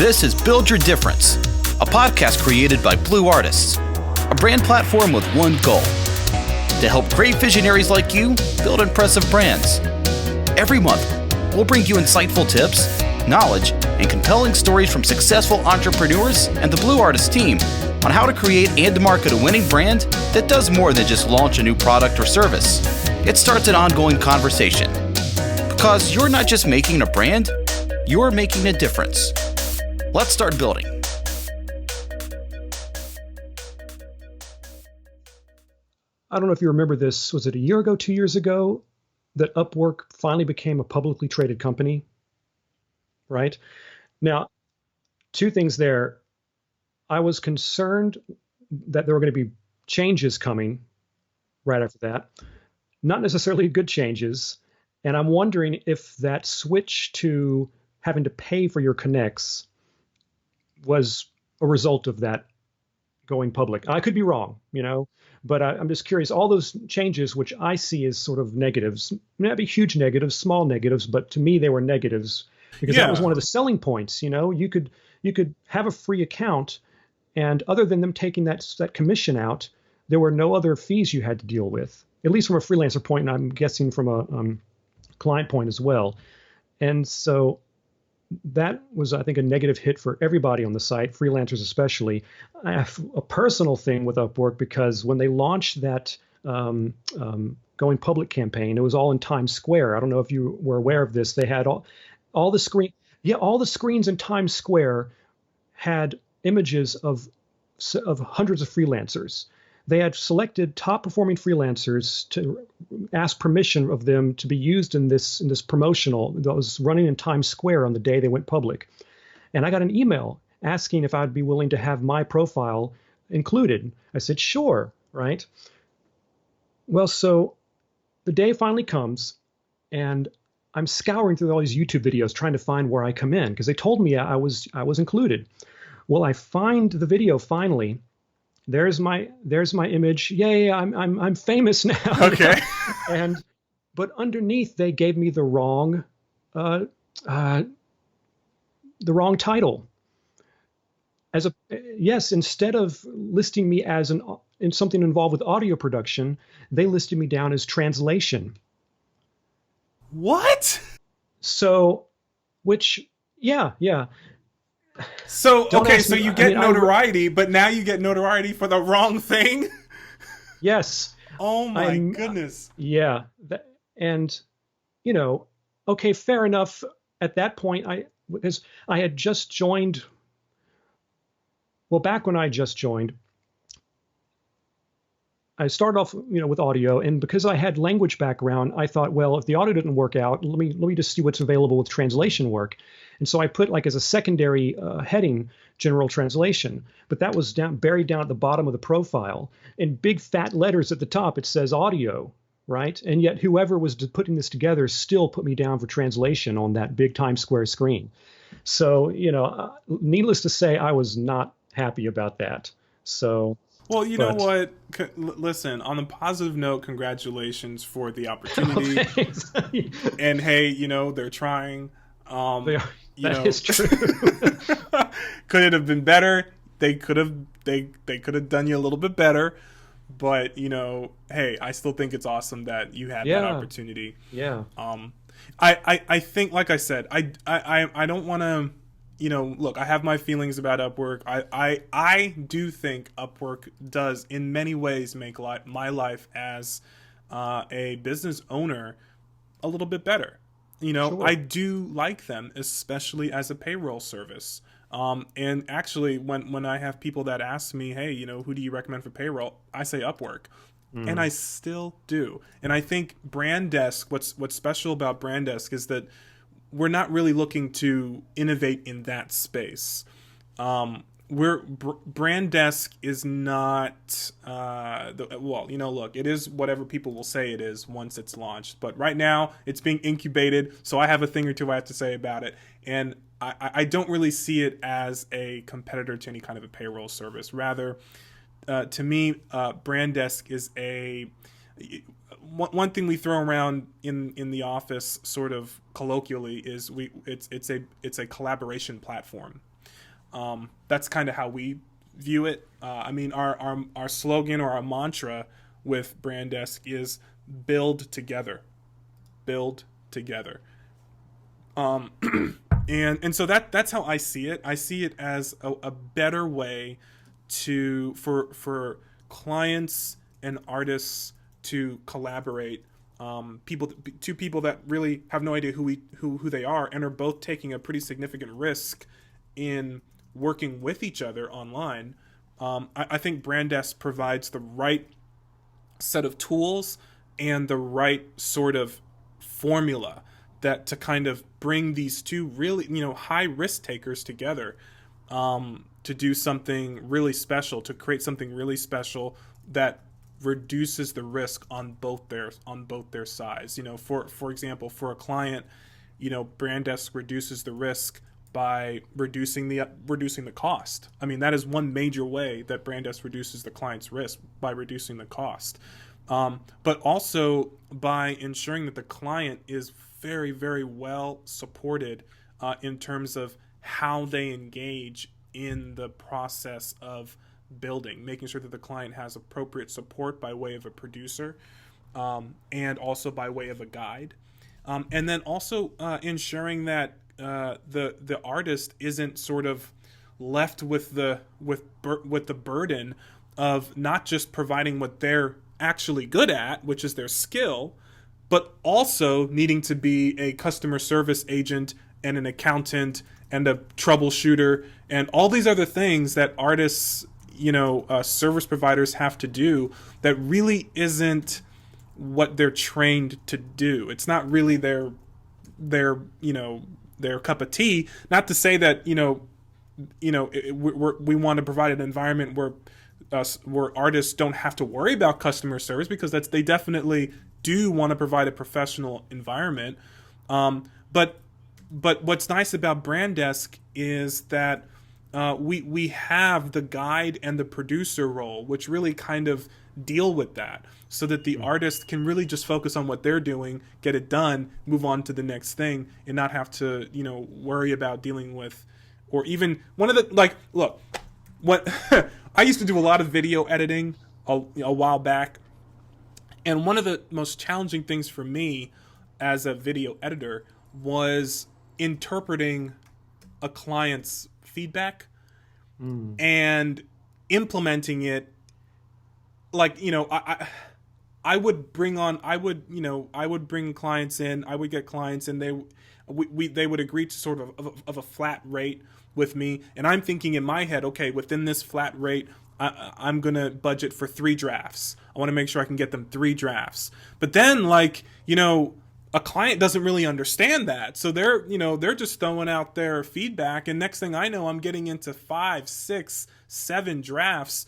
This is Build Your Difference, a podcast created by Blue Artists, a brand platform with one goal: to help great visionaries like you build impressive brands. Every month, we'll bring you insightful tips, knowledge, and compelling stories from successful entrepreneurs and the Blue Artists team on how to create and market a winning brand that does more than just launch a new product or service. It starts an ongoing conversation. Because you're not just making a brand, you're making a difference. Let's start building. I don't know if you remember this. Was it a year ago, 2 years ago, that Upwork finally became a publicly traded company? Right? Now, two things there. I was concerned that there were going to be changes coming right after that. Not necessarily good changes. And I'm wondering if that switch to having to pay for your connects was a result of that going public. I could be wrong, but I'm just curious. All those changes, which I see as sort of negatives, may not be huge negatives, small negatives, but to me they were negatives because that was one of the selling points. You could have a free account, and other than them taking that commission out, there were no other fees you had to deal with, at least from a freelancer point, and I'm guessing from a client point as well. And so that was, I think, a negative hit for everybody on the site, freelancers especially. I have a personal thing with Upwork because when they launched that going public campaign, it was all in Times Square. I don't know if you were aware of this. They had all the screens in Times Square had images of hundreds of freelancers. They had selected top performing freelancers to ask permission of them to be used in this promotional that was running in Times Square on the day they went public. And I got an email asking if I'd be willing to have my profile included. I said, sure, right? Well, so the day finally comes, and I'm scouring through all these YouTube videos trying to find where I come in because they told me I was included. Well, I find the video finally. There's my image. Yay, I'm famous now. Okay. But underneath they gave me the wrong title. Instead of listing me as in something involved with audio production, they listed me down as translation. What? So, yeah. So, okay, so you get notoriety, but now you get notoriety for the wrong thing? Yes. Oh my goodness. Yeah. Okay, fair enough. At that point, because I had just joined, back when I just joined, I started off, with audio, and because I had language background, I thought, well, if the audio didn't work out, let me just see what's available with translation work. And so I put as a secondary heading, general translation, but that was buried down at the bottom of the profile. In big fat letters at the top, it says audio, right? And yet whoever was putting this together still put me down for translation on that big Times Square screen. So, needless to say, I was not happy about that. So... Well, know what? Listen, on a positive note, congratulations for the opportunity. And hey, they're trying. That is true. Could it have been better? They could have done you a little bit better. But, hey, I still think it's awesome that you had that opportunity. Yeah. I think, like I said, I don't want to... look, I have my feelings about Upwork. I do think Upwork does in many ways make my life as a business owner a little bit better. Sure. I do like them, especially as a payroll service. And actually, when I have people that ask me, hey, who do you recommend for payroll? I say Upwork. And I still do. And I think Branddesk, what's special about Branddesk is that we're not really looking to innovate in that space. Branddesk is not, look, it is whatever people will say it is once it's launched. But right now, it's being incubated, so I have a thing or two I have to say about it. And I don't really see it as a competitor to any kind of a payroll service. Rather, to me, Branddesk is one thing we throw around in the office sort of colloquially is it's a collaboration platform. That's kind of how we view it. I mean, our slogan or our mantra with Branddesk is build together, build together. And so that's how I see it. I see it as a better way for clients and artists to collaborate. Two people that really have no idea who they are and are both taking a pretty significant risk in working with each other online. I think Branddesk provides the right set of tools and the right sort of formula that to kind of bring these two really, high risk takers together, to do something really special, to create something really special that reduces the risk on both their sides. For example, for a client, Branddesk reduces the risk by reducing the cost. I mean, that is one major way that Branddesk reduces the client's risk, by reducing the cost. But also by ensuring that the client is very, very well supported in terms of how they engage in the process of building, making sure that the client has appropriate support by way of a producer, and also by way of a guide. And then also ensuring that the artist isn't sort of left with the burden of not just providing what they're actually good at, which is their skill, but also needing to be a customer service agent and an accountant and a troubleshooter and all these other things that artists, service providers have to do, that really isn't what they're trained to do. It's not really their cup of tea. Not to say that we want to provide an environment where artists don't have to worry about customer service, because they definitely do want to provide a professional environment. But what's nice about Branddesk is that we have the guide and the producer role, which really kind of deal with that, so that the artist can really just focus on what they're doing, get it done, move on to the next thing, and not have to worry about dealing with, or even one of the look, what I used to do a lot of video editing a while back, and one of the most challenging things for me as a video editor was interpreting a client's feedback and implementing it. I would bring clients in. I would get clients, and they would agree to sort of a flat rate with me, and I'm thinking in my head, okay, within this flat rate, I'm gonna budget for 3 drafts. I want to make sure I can get them 3 drafts. But then, a client doesn't really understand that, so they're just throwing out their feedback, and next thing I know, I'm getting into 5, 6, 7 drafts,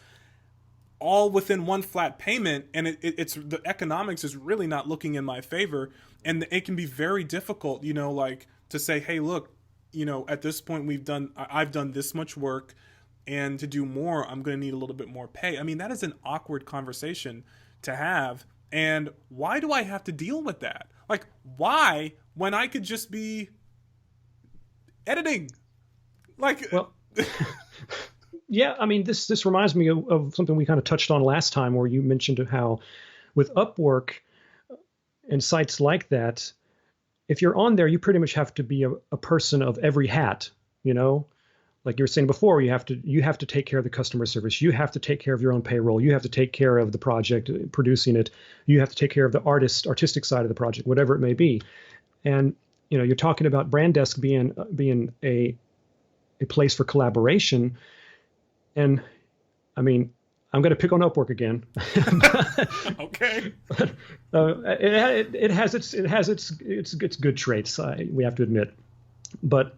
all within one flat payment, and it's the economics is really not looking in my favor, and it can be very difficult, to say, hey, look, at this point I've done this much work, and to do more, I'm going to need a little bit more pay. I mean, that is an awkward conversation to have, and why do I have to deal with that? Why, when I could just be editing? Well, yeah, I mean, this reminds me of something we kind of touched on last time, where you mentioned how with Upwork and sites like that, if you're on there, you pretty much have to be a person of every hat, Like you were saying before, you have to take care of the customer service. You have to take care of your own payroll. You have to take care of the project, producing it. You have to take care of the artistic side of the project, whatever it may be. And you're talking about Branddesk being a place for collaboration. And I mean, I'm going to pick on Upwork again. Okay. It has its good traits. We have to admit, but.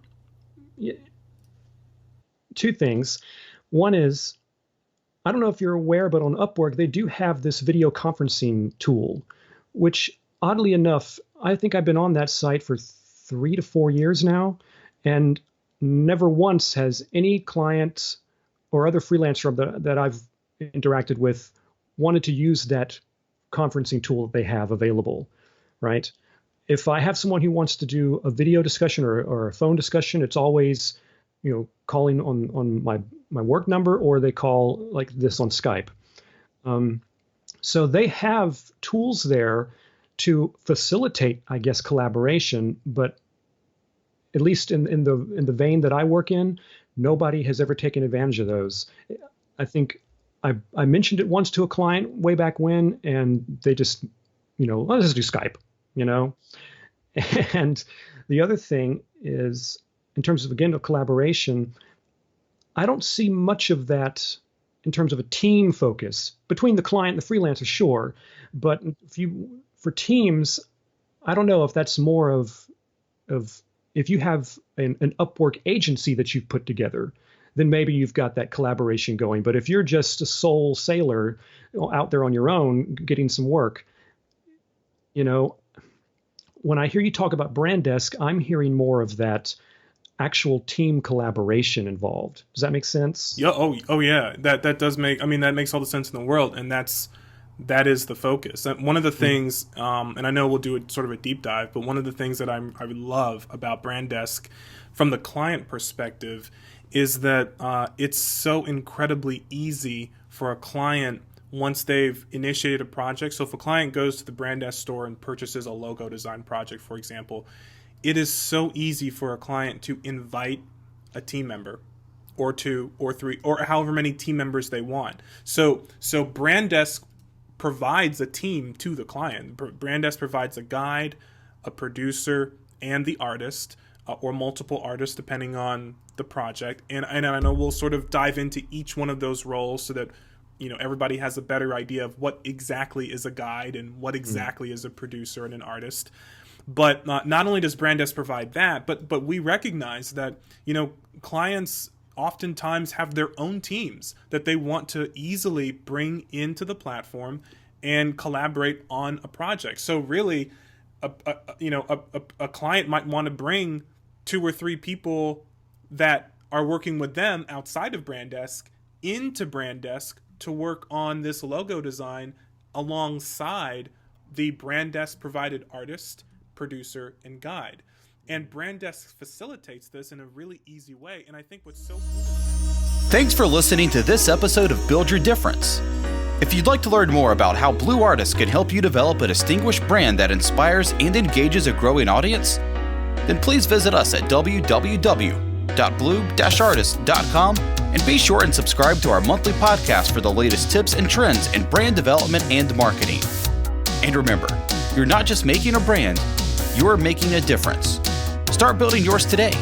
Two things. One is, I don't know if you're aware, but on Upwork, they do have this video conferencing tool, which oddly enough, I think I've been on that site for 3 to 4 years now, and never once has any client or other freelancer that I've interacted with wanted to use that conferencing tool that they have available, right? If I have someone who wants to do a video discussion or a phone discussion, it's always, calling on my work number, or they call like this on Skype. So they have tools there to facilitate, I guess, collaboration, but at least in the vein that I work in, nobody has ever taken advantage of those. I think I mentioned it once to a client way back when, and they just, let's just do Skype, And the other thing is, in terms of, again, of collaboration, I don't see much of that in terms of a team focus between the client and the freelancer, sure. But for teams, I don't know if that's more of if you have an Upwork agency that you've put together, then maybe you've got that collaboration going. But if you're just a sole sailor out there on your own getting some work, when I hear you talk about Branddesk, I'm hearing more of that actual team collaboration involved. Does that make sense? Yeah. Oh yeah. That does make. I mean, that makes all the sense in the world, and that is the focus. One of the things, and I know we'll do sort of a deep dive, but one of the things that I love about Branddesk from the client perspective is that it's so incredibly easy for a client once they've initiated a project. So if a client goes to the Branddesk store and purchases a logo design project, for example, it is so easy for a client to invite a team member or two or three or however many team members they want. So Branddesk provides a team to the client. Branddesk provides a guide, a producer, and the artist, or multiple artists depending on the project. And I know we'll sort of dive into each one of those roles so that everybody has a better idea of what exactly is a guide and what exactly is a producer and an artist. But not only does Branddesk provide that, but we recognize that clients oftentimes have their own teams that they want to easily bring into the platform and collaborate on a project. So really, a client might want to bring 2 or 3 people that are working with them outside of Branddesk into Branddesk to work on this logo design alongside the Branddesk provided artist, producer, and guide. And Branddesk facilitates this in a really easy way. And I think what's so cool. Thanks for listening to this episode of Build Your Difference. If you'd like to learn more about how Blue Artists can help you develop a distinguished brand that inspires and engages a growing audience, then please visit us at www.blue-artist.com and be sure and subscribe to our monthly podcast for the latest tips and trends in brand development and marketing. And remember, you're not just making a brand, you're making a difference. Start building yours today.